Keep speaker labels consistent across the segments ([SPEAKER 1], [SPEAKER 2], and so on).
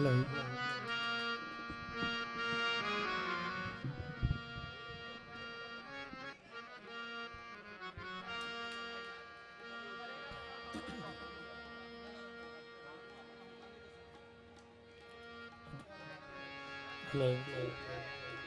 [SPEAKER 1] Hello hello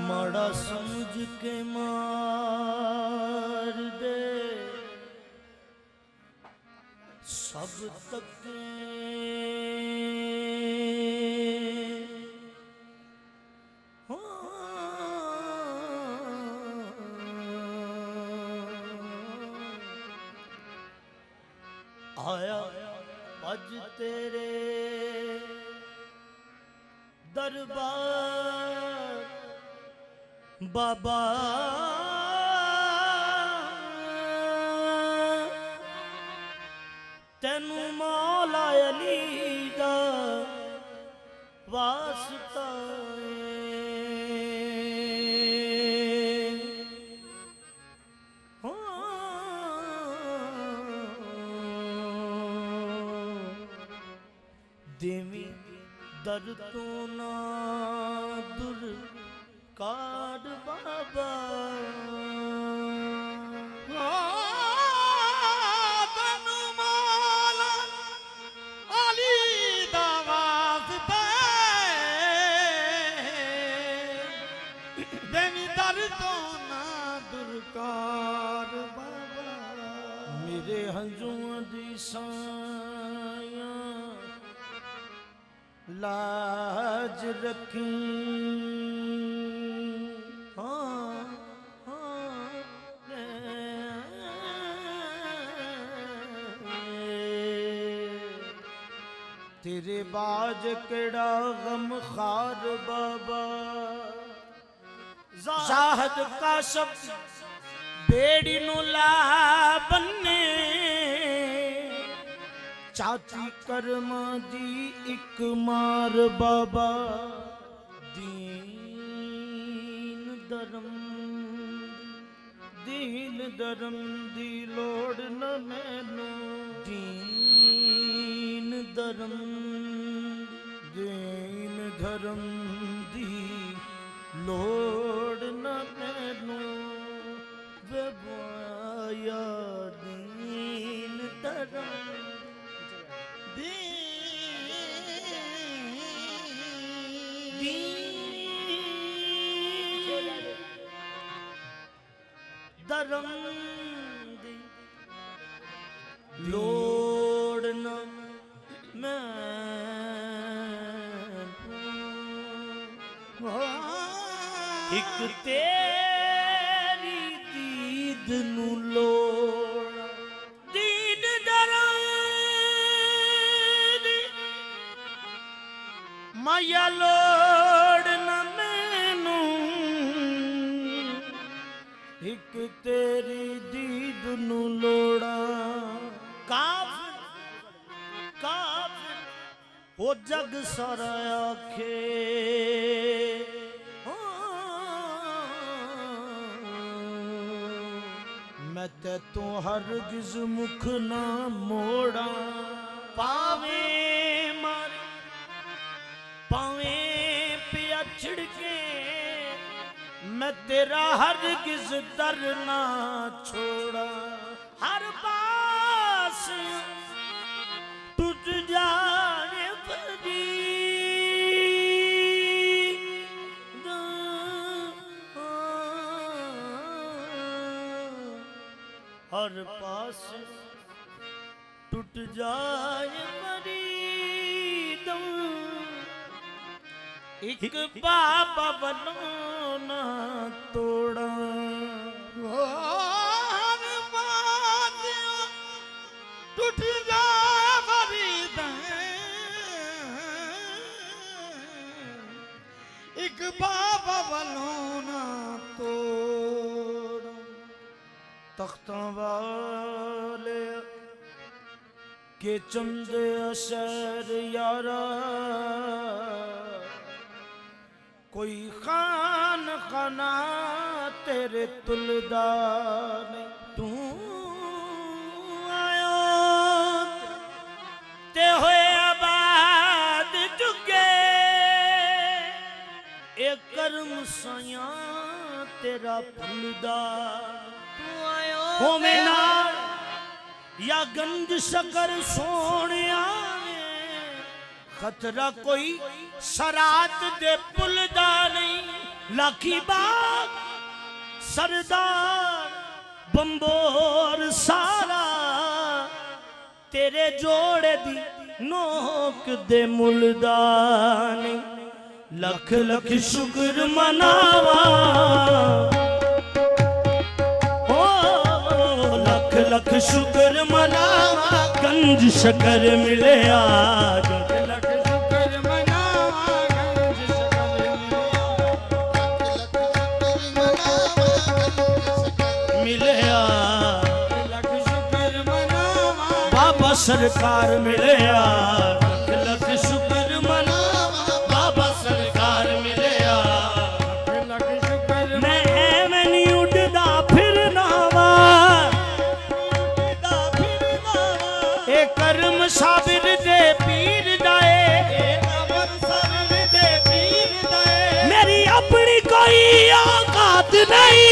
[SPEAKER 1] माड़ा समझ के मार दे सब तक आया अज तेरे दरबार बाबा तेनू मौला अली दा वास्ता देवी दर तो ना दुर कार बाबा
[SPEAKER 2] तनु मौला अली दा वास्ता देवी दर तो ना दुरकार बाबा
[SPEAKER 1] मेरे हंजुआं दी साया लाज रखी तेरे बाज केड़ा गम खार बाबा जाहद का सब बेड़ी नु ला बन्ने चाची कर्मा दी एक मार बाबा दीन धर्म दी लोड़ न मैनू दीन धर्म दी लोड़ न मैनू वेबाया दीन धर्म धर्म दी लोड़ न एक तेरी दीद नू लोड़ दीन धर्म दी माया लोड़ न मैनू एक तेरी दीद नू लोड़ा काफिर ओ जग सारा आखे मैं ते तू हरगिज मुख ना मोड़ा पावे मैं तेरा हरगिज़ दर ना छोड़ा। हर पास टूट जाए फरीद, हर पास टूट जाए फरीद, एक बाबा बनो ना तोड़ा।
[SPEAKER 2] हर बात टूट जाए फरीद, एक बाबा बनो ना तोड़ा।
[SPEAKER 1] तख्तों वाले के चंद असर यारा, कोई खान खाना तेरे तुलदार तू आयो ते होए आबाद चुके। एक कर्म सया तेरा फुलदार तू आयो हो में नाल या गंज शकर सोनिया, खतरा कोई शरात दे पुलदा नहीं। लाखी बाग सरदार बंबोर सारा, तेरे जोड़े दी नोक दे मुलदा नहीं। लख लख शुक्र मनावा, लख शुक्र मनावा, गंज शकर मिले आज।
[SPEAKER 2] लख शुक्र मनावा, गंज शकर
[SPEAKER 1] मिले आज।
[SPEAKER 2] लख शुक्र मनावा,
[SPEAKER 1] बाबा सरकार मिले आज। लख शुक्र मनावा, बाबा सरकार मिले आज।
[SPEAKER 2] लख शुक्र
[SPEAKER 1] मैं एवं नहीं उड़दा फिरनावा, ए कर्म साबिर दे पीर दाए, मेरी अपनी कोई औकात नहीं।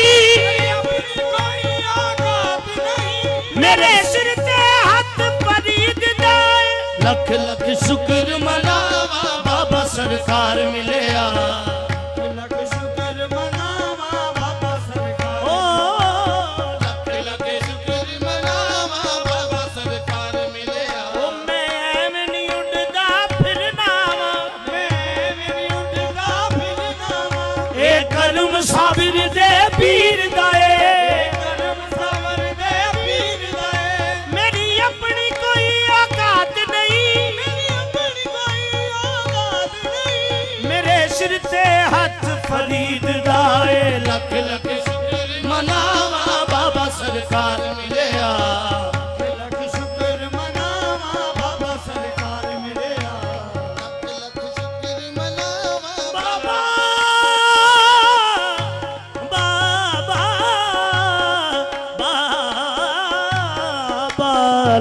[SPEAKER 1] मेरे सिर ते हाथ फरीद दाए। लख लख शुक्र मनावा, बाबा सरकार मिले आ।
[SPEAKER 2] लख शुक्र मनावा, बाबा सरकार।
[SPEAKER 1] ओ
[SPEAKER 2] लख लख शुक्र मनावा, बाबा सरकार मिले आ।
[SPEAKER 1] ओ मैं एवं नहीं उड़दा फिरनावा,
[SPEAKER 2] मैं मेरी उड़दा फिरनावा,
[SPEAKER 1] ए कर्म साबिर दे पीर दाए।
[SPEAKER 2] करम सवर दे पीर दाए।
[SPEAKER 1] मेरी अपनी कोई औकात नहीं।
[SPEAKER 2] मेरी अपनी कोई औकात नहीं।
[SPEAKER 1] मेरे सिर ते हाथ फरीद दाए। लख लख
[SPEAKER 2] शुक्र
[SPEAKER 1] मनावा, बाबा सरकार मिले आ।
[SPEAKER 2] लख शुक्र मनावा, बाबा सरकार मिले आ।
[SPEAKER 1] बाबा बाबा बाबा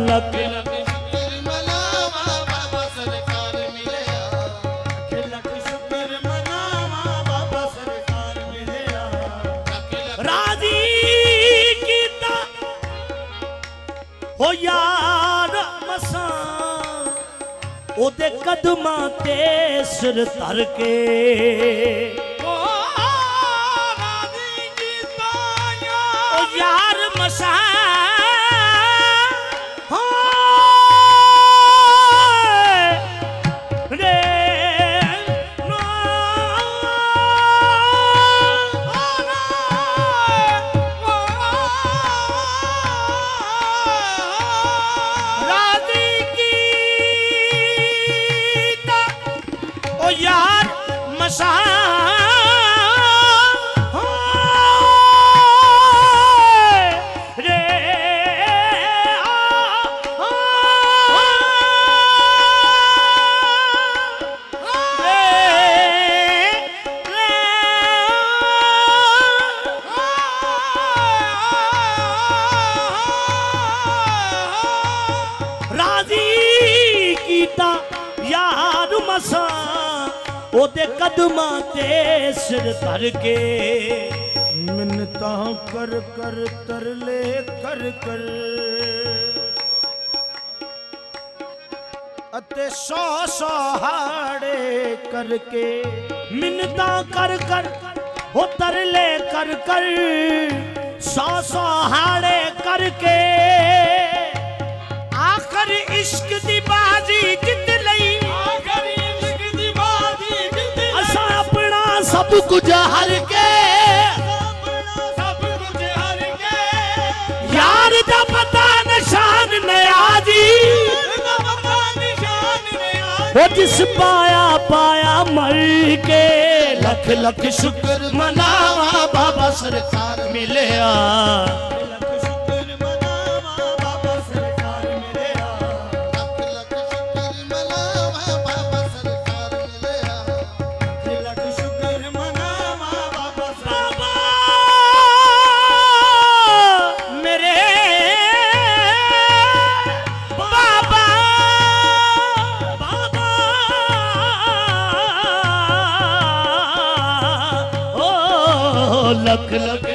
[SPEAKER 1] लख
[SPEAKER 2] लख शुक्र मनावा, बाबा सरकार मिले आ। लख शुक्र मनावा, बाबा सरकार मिले आ।
[SPEAKER 1] राजी कीता हो यार मसा, ओदे कदमां ते सिर धर के।
[SPEAKER 2] ओ राजी कीता
[SPEAKER 1] ओ यार मसा रे नो राजी कीता ओ यार मसा रे राजी कीता यार मसा ओदे कदमां ते सिर धर के
[SPEAKER 2] मिन्नतां कर कर तरले कर कर अते सौ सौ हाड़े करके
[SPEAKER 1] मिन्नतां कर कर हो तरले कर कर सौ सौ हाड़े करके आखिर इश्क दी बाजी जित लई
[SPEAKER 2] आखिर इश्क दी बाजी जित
[SPEAKER 1] असा अपना सब कुछ हर के
[SPEAKER 2] सब कुछ हर के
[SPEAKER 1] यार दा पता निशान नया जी वो जिस पाया पाया मर के लख लख शुक्र मनावा बाबा सरकार मिलिया
[SPEAKER 2] लख शुक्र मनावा बाबा सरकार मिलिया लख लख शुक्र मनावा बाबा सरकार मिलिया लख शुक्र मनावा बाबा
[SPEAKER 1] बाबा मेरे बाबा बाबा ओ लख लख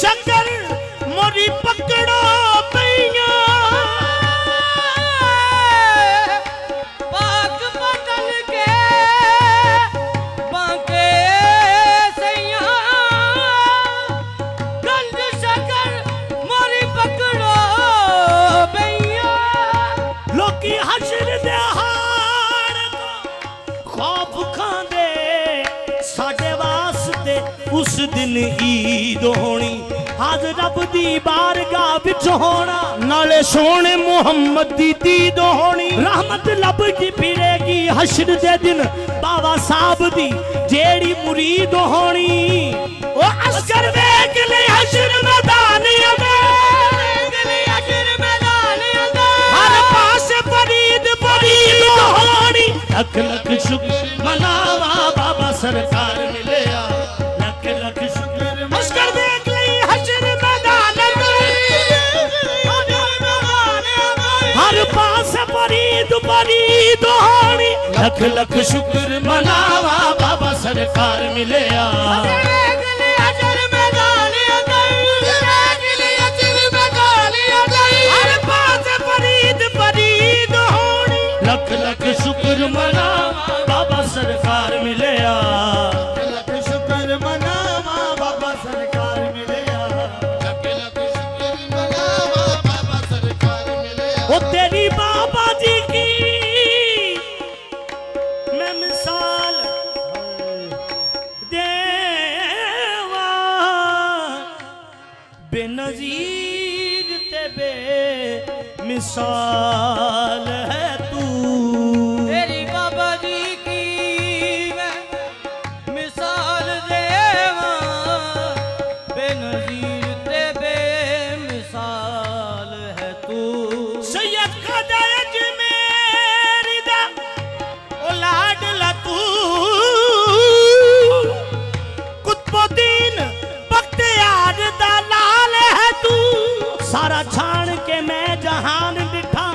[SPEAKER 1] शंकर मोरी पकड़ो पैया
[SPEAKER 3] पाक बदल के बांके सैया गंज शंकर मोरी पकड़ो पैया
[SPEAKER 1] लोकी हशर दे हाड़ खौफ खांदे साडे वास्ते उस दिन ईद होनी आज रब दी बारगाह विच होना नाले सोने मुहम्मद दी दीद होनी रहमत लब की फिरेगी हशर दे दिन बाबा साहब दी जेड़ी मुरीद होनी ओ अस्कर वेख ले हशर मैदान हर पास फरीद फरीद होनी लख लख शुक्र मनावा बाबा सरकार मिलिया लख लख शुक्र अस्कर वेख ले हशर मैदान हर पास फरीद फरीद होनी लख लख शुक्र मनावा बाबा सरकार मिलिया हर पास फरीद फरीद होनी लख लख शुक्र मनावा बाबा सरकार मिलिया
[SPEAKER 2] लख शुक्र मनावा बाबा सरकार मिलिया लख लख शुक्र मनावा बाबा सरकार मिलिया
[SPEAKER 1] वो तेरी बाबा जी की मैं मिसाल देवा बेनजीर ते बे मिसाल है तू
[SPEAKER 3] तेरी बाबा जी की मैं मिसाल देवा बेनजीर ते बेमिसाल है तू
[SPEAKER 1] सैयद खाजा अजमेर दा ओ लाडला तू कुतुबुद्दीन बख्तियार दा लाल है तू सारा छान के मैं जहान दिखा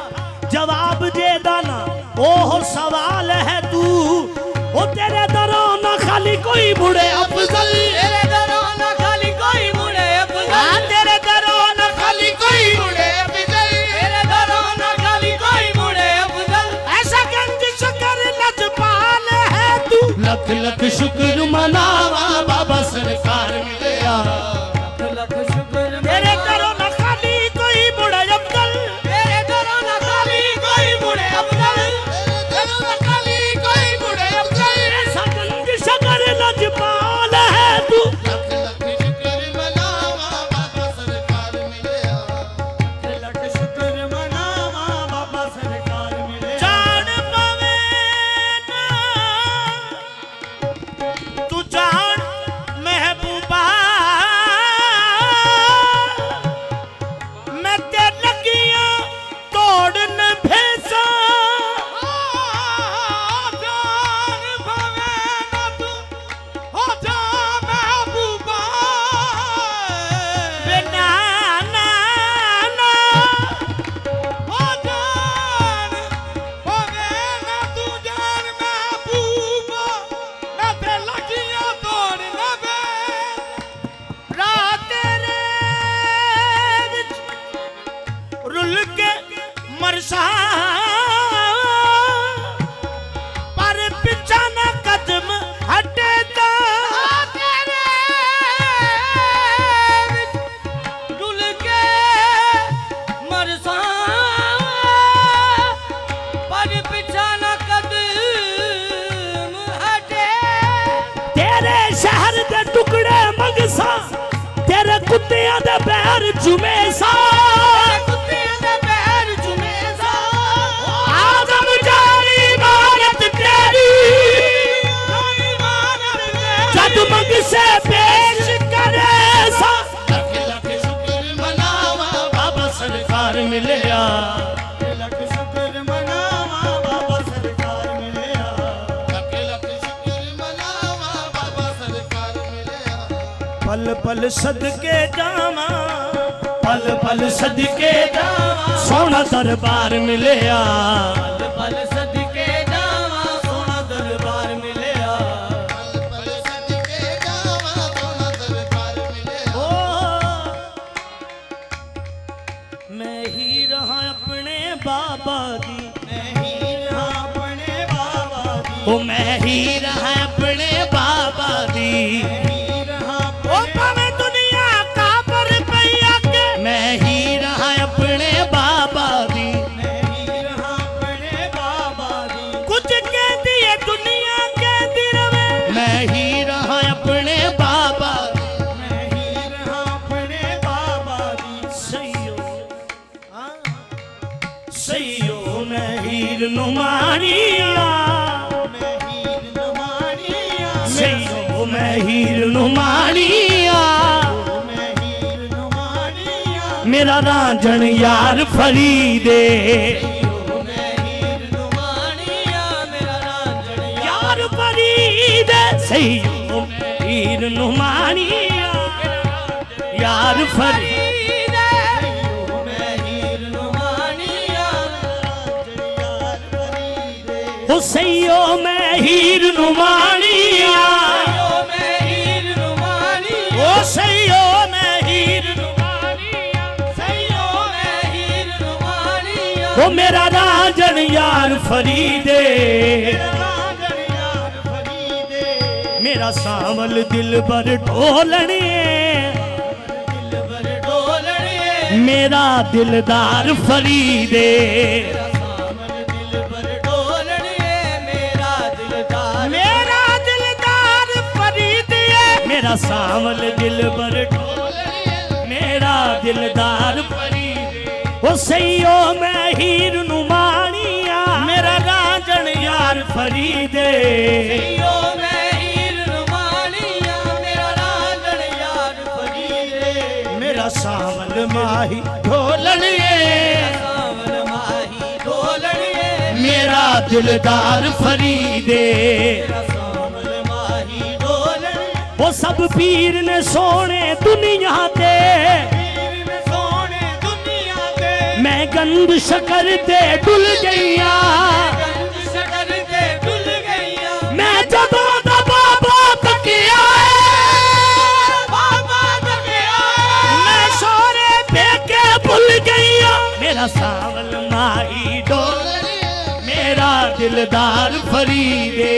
[SPEAKER 1] सवाल है तू ओ तेरे दरों ना खाली कोई मुड़े अफजल
[SPEAKER 3] तेरे दरों ना खाली कोई मुड़े अफजल
[SPEAKER 2] तेरे दरों न खाली कोई मुड़े अफजल
[SPEAKER 3] तेरे दरों ना खाली कोई मुड़े अफजल
[SPEAKER 1] ऐसा गंज शकर लजपाल है तू लख लख शुक्र मनावा बाबा सरकार मिलया
[SPEAKER 3] लख शुक्र
[SPEAKER 1] तेरे दरों ना खाली कोई मुड़े अफजल
[SPEAKER 3] तेरे दरों ना खाली कोई मुड़े अफजल
[SPEAKER 2] तेरे दरों न खाली कोई मुड़े अफजल
[SPEAKER 1] ऐसा गंज शकर लजपाल है तू
[SPEAKER 2] लख लख शुक्र मनावा बाबा सरकार मिलया
[SPEAKER 1] लख शुक्र मनावा बाबा सरकार मिले जान पावे ना तू जान महबूबा मैं ते लगियां तोड़न भेसा
[SPEAKER 2] जान भावे ना तू हो जा महबूबा
[SPEAKER 1] बिना ना ना
[SPEAKER 2] हो जान भावे ना तू जान महबूबा मैं ते लगियां तोड़ न बे
[SPEAKER 1] रात तेरे विच रुल के मरसा पर पिछा ना कदम हटे ता
[SPEAKER 3] तेरे विच डुल के मरसा पर पिछा ना कदम हटे
[SPEAKER 1] तेरे शहर दे टुकड़े मंगसा तेरे कुत्तियां दे पैर चुमे सा
[SPEAKER 3] कुत्तियां दे पैर चुमे सा
[SPEAKER 1] आदम जारी इमारत तेरी जद मंग से पेश करे सा लख लख शुक्र मनावा बाबा सरकार मिलया लख शुक्र मनावा बाबा सरकार मिलया
[SPEAKER 2] लख लख शुक्र मनावा बाबा सरकार मिलया
[SPEAKER 1] पल पल सदके जावा पल पल सदके जावा सोना दरबार मिलया
[SPEAKER 3] पल पल सदके जावा सोना दरबार मिलया
[SPEAKER 2] पल पल सदके जावा सोना दरबार मिलया
[SPEAKER 1] ओ मैं ही रहा अपने बाबा दी
[SPEAKER 2] नहीं रहा अपने बाबा दी
[SPEAKER 1] ओ मैं ही रहा अपने बाबा दी
[SPEAKER 2] नहीं रहा
[SPEAKER 1] ओ भावे दुनिया का पर पैया के मैं ही रहा अपने बाबा दी
[SPEAKER 2] नहीं रहा अपने बाबा दी
[SPEAKER 1] कुछ कहती है दुनिया कहती रवे मैं ही रहा अपने बाबा दी
[SPEAKER 2] नहीं रहा अपने बाबा दी
[SPEAKER 1] सैयो सैयो मैं हीर नुमानिया
[SPEAKER 2] मैं हीर नुमानिया
[SPEAKER 1] सैयो मैं हीर नुमानिया
[SPEAKER 2] मैं हीर नुमानिया
[SPEAKER 1] मेरा रांझण यार फरीदे
[SPEAKER 3] मैं हीर नुमानिया मेरा रांझण
[SPEAKER 1] यार फरीदे सैयो मैं हीर नुमानिया यार फरीदे
[SPEAKER 3] मैं हीर नुमानिया
[SPEAKER 1] ओ सैयो मैं हीर नुमानिया
[SPEAKER 3] मैं हीर नुमानिया
[SPEAKER 1] ओ सैयो मैं हीर नुमानिया
[SPEAKER 3] सैयो मैं हीर नुमानिया
[SPEAKER 1] ओ मेरा रांझण यार फरीदे मेरा सांवल दिल बर ढोलने
[SPEAKER 3] दिलबर डोलड़े
[SPEAKER 1] मेरा दिलदार फरीदे
[SPEAKER 3] सामन दिलबर डोलड़े मेरा दिलदार
[SPEAKER 1] मेरा दिलदार फरीदे मेरा सांवल दिल बर ढोलने मेरा दिलदार फरीदे ओ सैयो मैं हीर नुमानिया मेरा रांझण यार फरीदे
[SPEAKER 3] सैयो मैं हीर नुमानिया मेरा रांझण यार फरीदे
[SPEAKER 1] मेरा सांवल माही ढोलने
[SPEAKER 3] सावन माही डोलड़े
[SPEAKER 1] मेरा दिलदार फरीदे
[SPEAKER 3] सावन माही डोलड़े
[SPEAKER 1] वो सब पीर ने सोने दुनिया दे
[SPEAKER 2] सोने दुनिया दे
[SPEAKER 1] मैं गंद शकर दे डुल गईया
[SPEAKER 3] गंज शकर
[SPEAKER 1] मेरा सावल माही डोलड़िए मेरा दिलदार फरीदे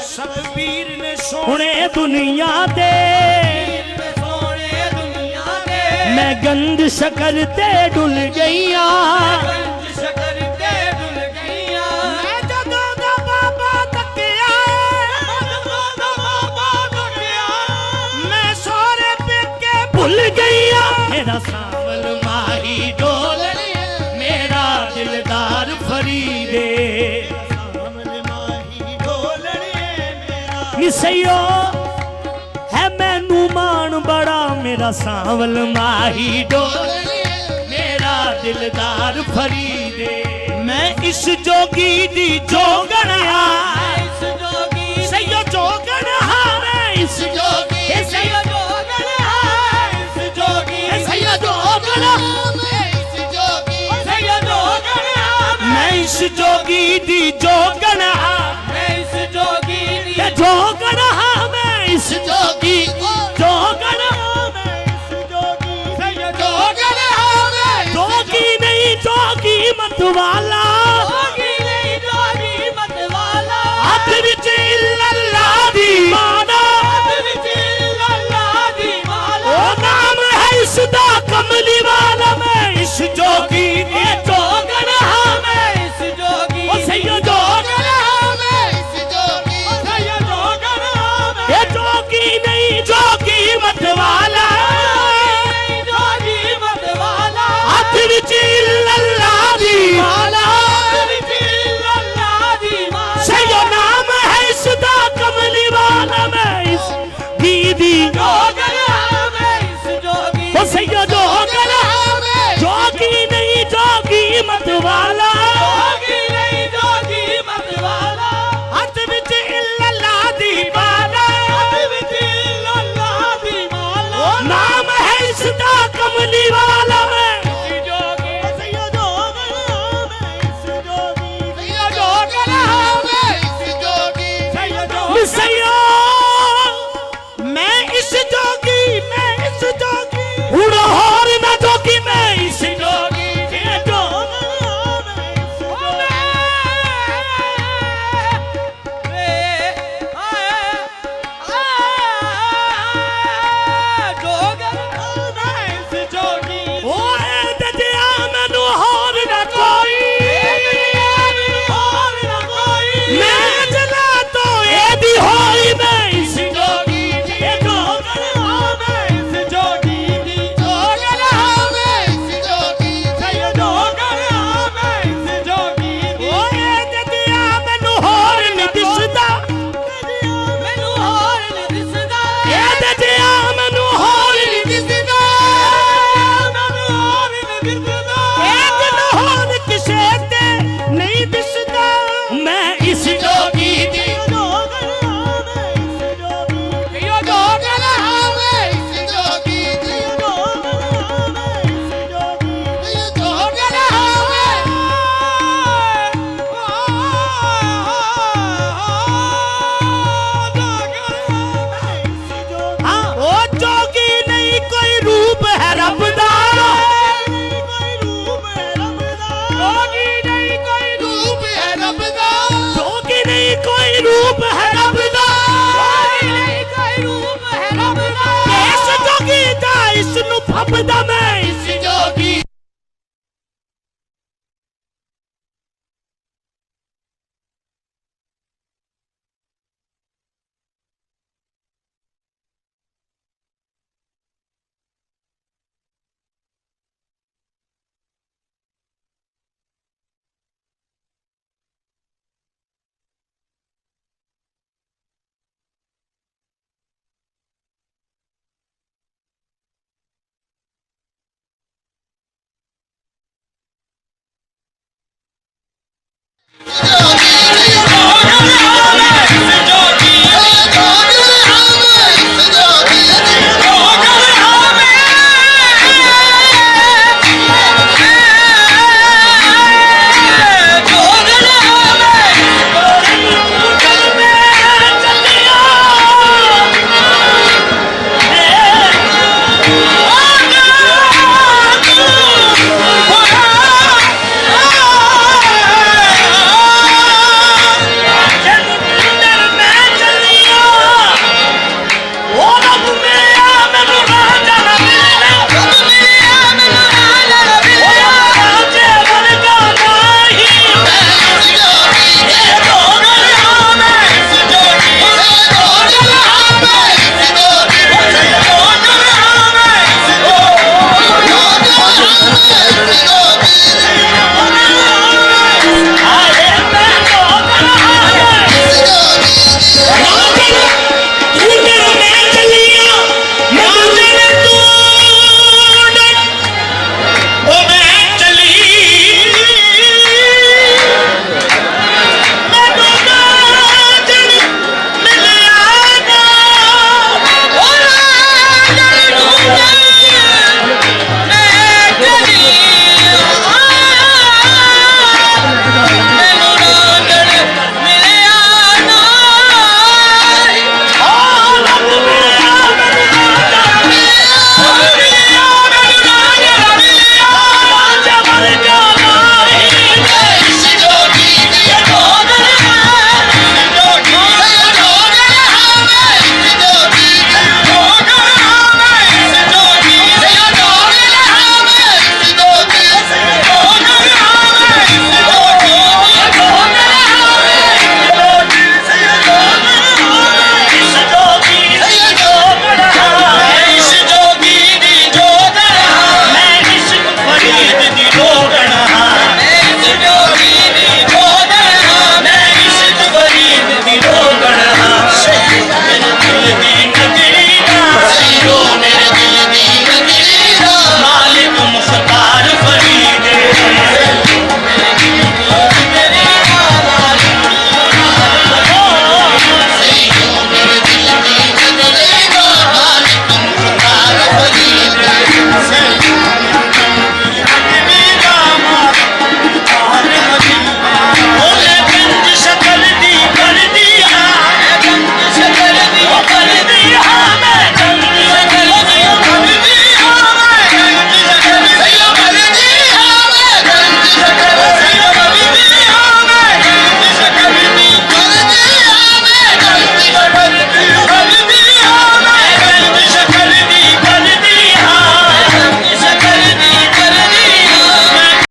[SPEAKER 1] सतबीर ने सोने दुनिया दे मैं गंद शकर ते डुल गईया मैं जदों दा बाबा तकिया मैं सोरे पेके भुल गईया मेरा सावल माही डोलड़िए मेरा दिलदार फरीदे निसैयो है मैनू मान बड़ा मेरा सावल माही डोलड़िए मेरा दिलदार फरीदे मैं इस जोगी दी जोगण हाँ सैयो जोगण हाँ मैं इस जोगी सैयो जोगण हाँ इस जोगी सैयो जोगण मैं इस जोगी दी जोगण हाँ मैं इस जोगी जोगण हाँ मैं इस जोगी जोगण जोगी नहीं जोगी मत वाला हथ विच इल्लल्लाह दी माला ओ नाम है इसदा कमली वाला मैं इस जोगी दी जोगण हाँ मैं इस जोगी ओ सैयद जोगण हाँ मैं इस जोगी ये जोगी नहीं जोगी मत वाला हथ विच इल्लल्लाह दी माला सैयद नाम है इसदा कमली वाला मैं इस दीदी ओ सैयद जोगण जोगी नहीं जोगी मत वाला हथ विच इल्लल्लाह दी माला ओ नाम है इसदा कमली वाला मैं सैयो मैं इस जोगी हुण होर ना जोगी मैं इस जोगी ओ ददिया मैनू होर ना कोई मैं जला तो एदी होई मैं इस जोगी ओ ए ददिया मैनू होर नहीं दिसदा ए ददिया मैनू होर नहीं दिसदा एक नहोर किसे ते नहीं दिसदा मैं इस जोगी दी हाँ ओ जोगी नहीं कोई रूप है रब दा जोगी नहीं कोई रूप है रब दा जोगी नहीं कोई रूप है रब दा इस जोगी दा इस नु फबदा मैं